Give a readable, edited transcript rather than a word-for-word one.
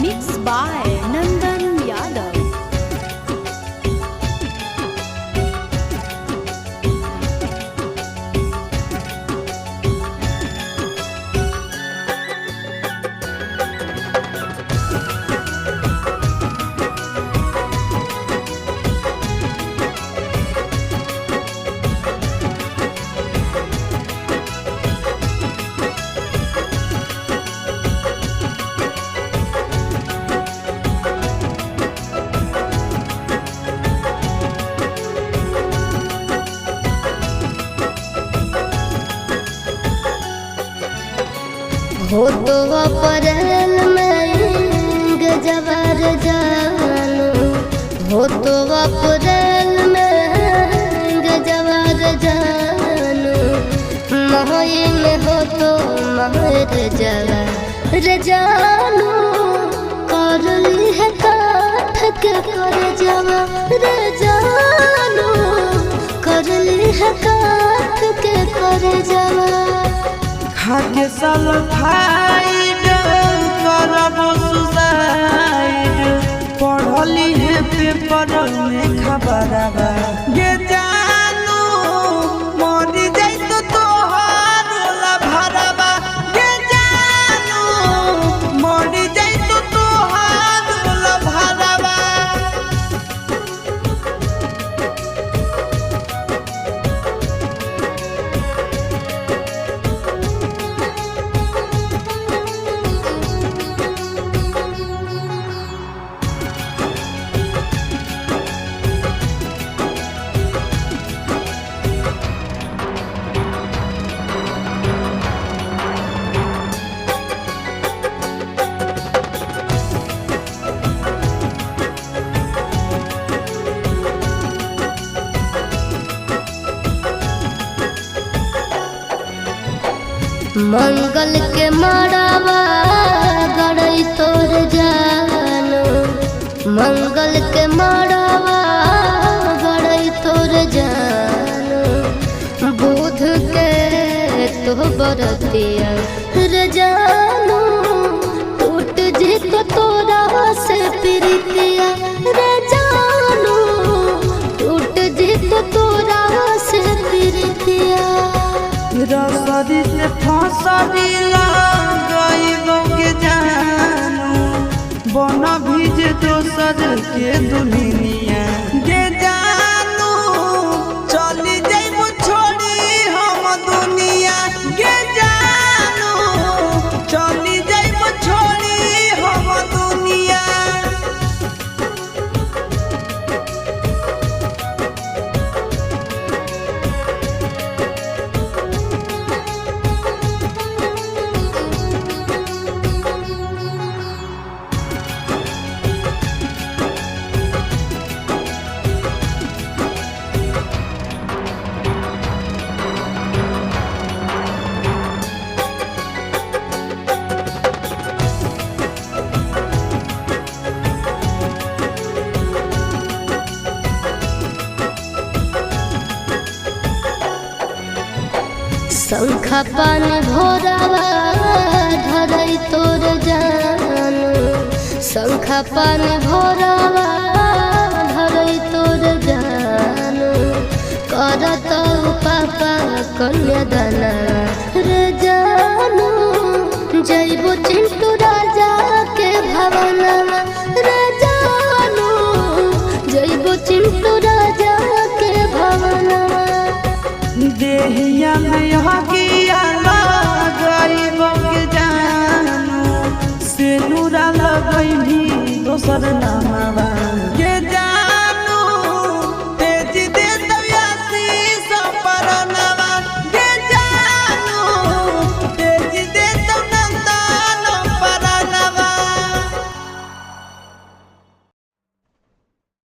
Mixed by Nandan Yadav. हो तो अप्रैल में गजबर जानो, हो तो अप्रैल में गजबर जानो, मई में हो तो महर जवर जानो, कर ली है काठ के कर जवर जानो, कर ली है काठ के कर जवर। खाके सल्फाइड करब सुसाइड, पढ़ली है पेपर में खबरबा गे जानू मरी जाई तो तोहार भरबा गे जानू मरी जाई तो तोहार भरबा। मंगल के मड़ावा गड़ई तोर जानो, मंगल के मड़ावा गड़ई तोर जानो, बुध के तो बरतिया रे जानो, टूट जी तो तोरा से प्रीतिया रे जानो, टूट जी तो तोरा से प्रीतिया। रसरी से फसरी गईब के जानू, बन भीज दोसर के दुनिया गे जानू, चली जाइब छोड़ी हम दुनिया गे जानू, चली जाइब छोड़ी हम दुनिया। शंखा पानी भोरावा धरई तोर जानो, शंखा पानी भोरावा धरई तोर जानो, करत पापा कन्यादाना रे जानो, जइबो चिंटू राजा के भवनमा रे जानो, जइबो चिंटू राजा के भवनमा। देहिया में हकिया गईब के जानू, से नूरा लगई भी दोसर